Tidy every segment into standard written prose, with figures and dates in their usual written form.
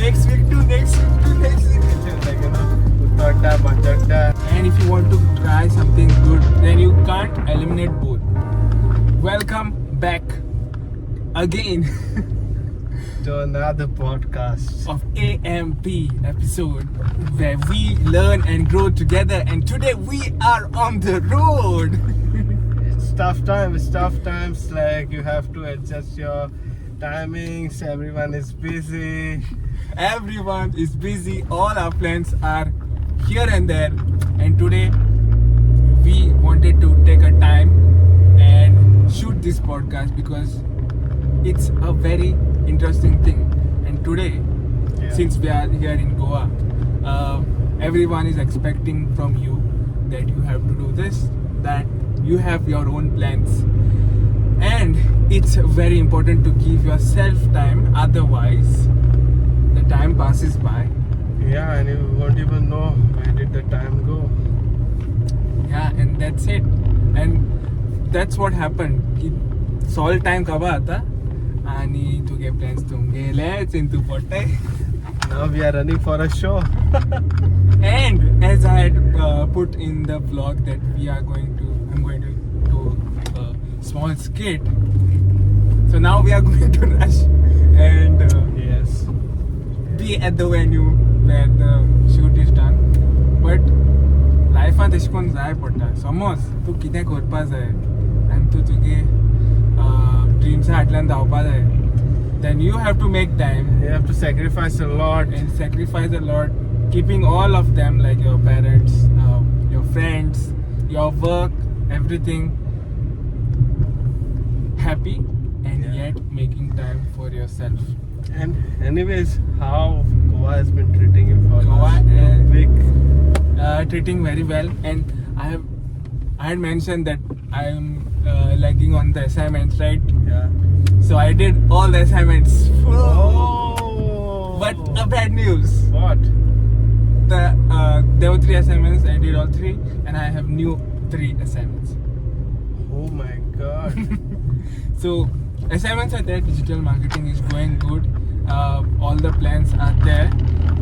next week to next week to next week. Like, Uttatta, Banjatta. And if you want to try something good, then you can't eliminate both. Welcome back again To another podcast. of AMP episode where we learn and grow together. And today we are on the road. It's tough times. Like, you have to adjust your timings. Everyone is busy. Everyone is busy. All our plans are here and there. And today we wanted to take a time and shoot this podcast because it's a very interesting thing. And today, since we are here in Goa, everyone is expecting from you that you have to do this, that you have your own plans. And it's very important to give yourself time, otherwise the time passes by. Yeah, and you won't even know where did the time go. Yeah, and that's it. And that's what happened. Sol time kaba आता आणि तुगे plans तुमगेलेच into potay. Now we are running for a show. And as I had put in the vlog that I'm going to do a small skit. So now we are going to rush and Yes. be at the venue where the shoot is done. But life आत अशें करून जाय पडटा. समज तूं कितें करपा जाय आनी तूं तुगे ड्रिम्सा फाटल्यान धांवपा जाय, then you have to make time You have to sacrifice a lot. and sacrifice a lot, keeping all of them, like your parents, your friends, your work, everything happy, and Yeah. yet making time for yourself. And anyways, how Goa has been treating you for Goa, last week? Treating very well, and I had mentioned that I am lagging on the assignments, right? Yeah. So I did all the assignments. Oh. But bad news. What? There were 3 assignments. I did all 3, and I have new 3 assignments. Oh my God. So assignments are there. Digital marketing is going good. All the plans are there.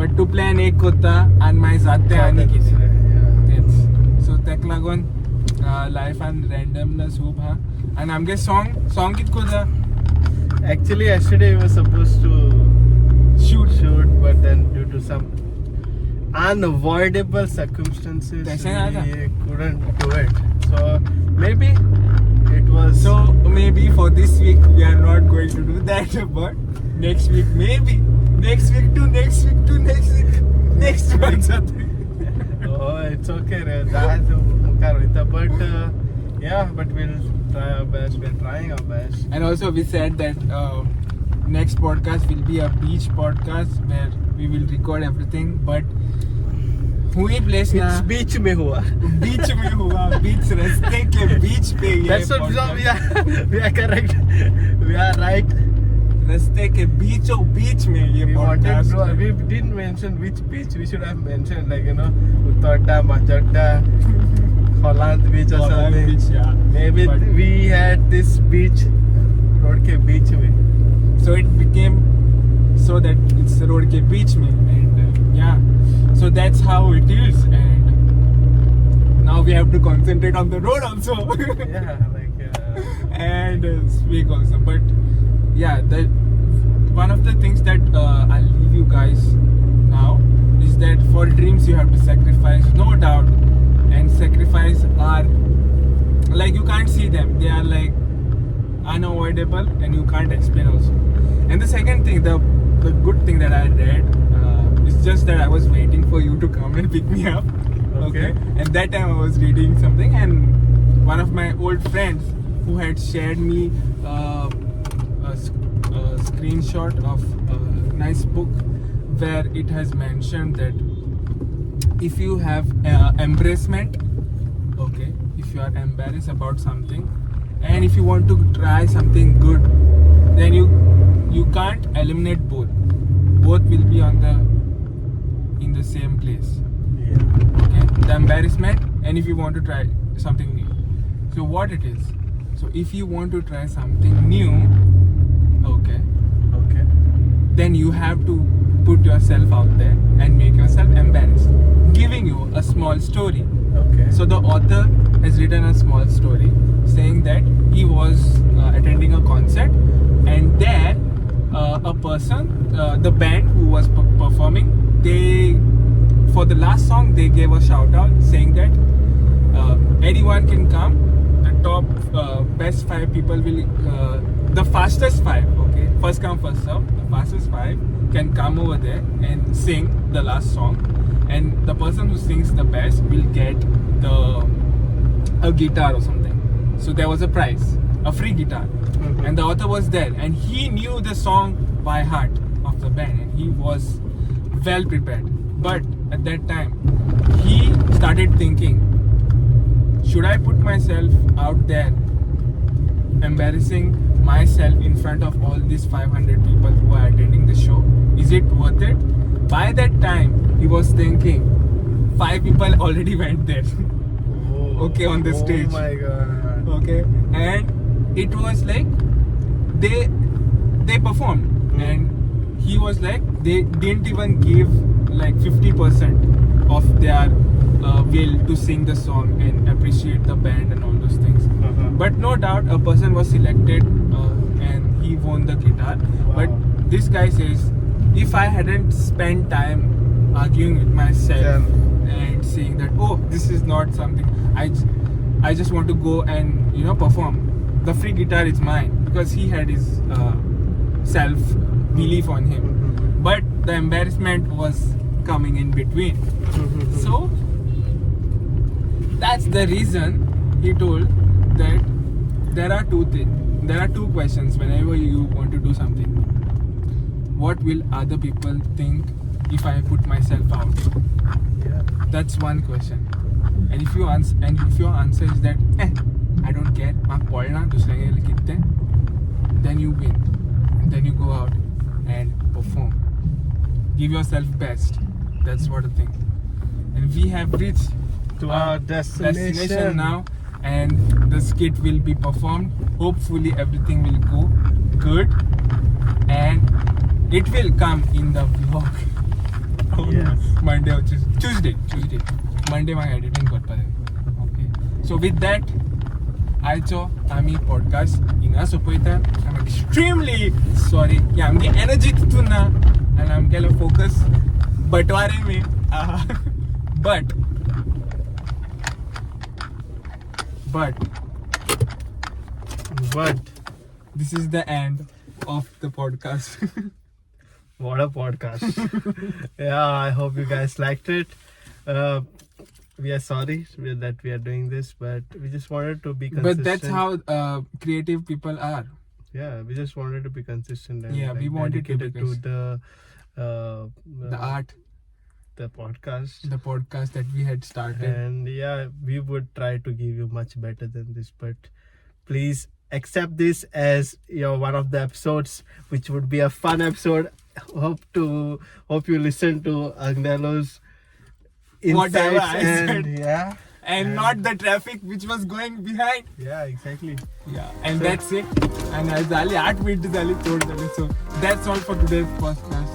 But to plan एक होता and my जाते आनी किती. Yes. So तेक लागून life and randomness खूब हा. And आमगे song कित कोता Actually, yesterday we were supposed to shoot, but then due to some unavoidable circumstances, Tension आया we couldn't do it. So maybe it was. So maybe for this week we are not going to do that, but next week maybe. Next week to next week to next week. Next month. Oh, it's okay. That's but yeah, but we'll try our best. We're trying our best. And also we said that next podcast will be a beach podcast where we will record everything, but हुई place ना It's beach में हुआ. बीच में हुआ, बीच रास्ते के बीच पे ये That's what podcast. we are correct. We are right. रास्ते के बीचों बीच में ये We wanted podcast to, है. we didn't mention which beach. We should have mentioned, like, Uttatta, Banjatta, Holland beach or Holland something. beach, yeah. Maybe But- we had this beach, road ke beach mein. So it became so that it's the road ke beach mein, and yeah, so that's how it is. And now we have to concentrate on the road also. Yeah, like. And speak also. But yeah, one of the things that I'll leave you guys now is that for dreams you have to sacrifice, no doubt. And sacrifice are like, you can't see them, they are like unavoidable, and you can't explain also. And the second thing, the good thing that I read is just that I was waiting for you to come and pick me up. Okay. And that time I was reading something, and one of my old friends who had shared me a screenshot of a nice book where it has mentioned that if you have embracement, okay, if you are embarrassed about something, and if you want to try something good, then you can't eliminate both. Both will be in the same place. Yeah. Okay, the embarrassment, and if you want to try something new. So what it is? So if you want to try something new, okay, Okay. then you have to put yourself out there and make yourself embarrassed. Giving you a small story. Okay. So the author has written a small story saying that he was attending a concert, and there a person, the band who was performing, they, for the last song, they gave a shout out saying that anyone can come. The top best 5 people will, the fastest 5, okay, first come first serve, the fastest 5 can come over there and sing the last song, and the person who sings the best will get a guitar or something. So there was a prize, a free guitar. Mhm. And the author was there, and he knew the song by heart of the band, and he was well prepared. But at that time, he started thinking, should I put myself out there, embarrassing myself in front of all these 500 people who are attending the show? Is it worth it? By that time, he was thinking, 5 people already went there. Oh. Okay, on the stage. Oh my god. Okay, and it was like they performed, and he was like, they didn't even give like 50% of their will to sing the song and appreciate the band and all those things. Uh-huh. But no doubt a person was selected and he won the guitar. Wow. But this guy says, if I hadn't spent time arguing with myself Yeah. and saying that, oh, this is not something, I just want to go and, you know, perform. The free guitar is mine, because he had his self belief on him. Mhm. But the embarrassment was coming in between. Mhm. So that's the reason he told that there are two questions whenever you want to do something. What will other people think if I put myself out? Yeah. That's one question. And if your answer is that I don't care, then you win. And then you go out and perform. Give yourself best. That's what I think. And we have reached To our destination now, and the skit will be performed. Hopefully everything will go good, and it will come in the vlog. Yes. Monday or Tuesday. Monday my editing korpare. Okay. So with that, Ami podcast inga sopoita. I'm extremely sorry. Yeah, I'm the energy tuna, and I'm gonna focus batware mein. But this is the end of the podcast. what a podcast. Yeah, I hope you guys liked it. We are sorry that we are doing this, but we just wanted to be consistent. But that's how creative people are. Yeah, we just wanted to be consistent and Yeah, we wanted to be dedicated to The art, the podcast. the podcast that we had started. And yeah, we would try to give you much better than this, but please accept this as one of the episodes, which would be a fun episode. Hope you listen to Agnelo's Whatever insights I and said. yeah, And not the traffic which was going behind. yeah, exactly. Yeah, and that's it. And झाली 8 minutes झाली तोड झाली. So that's all for today's podcast.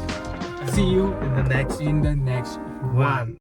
See you In the next in the next one.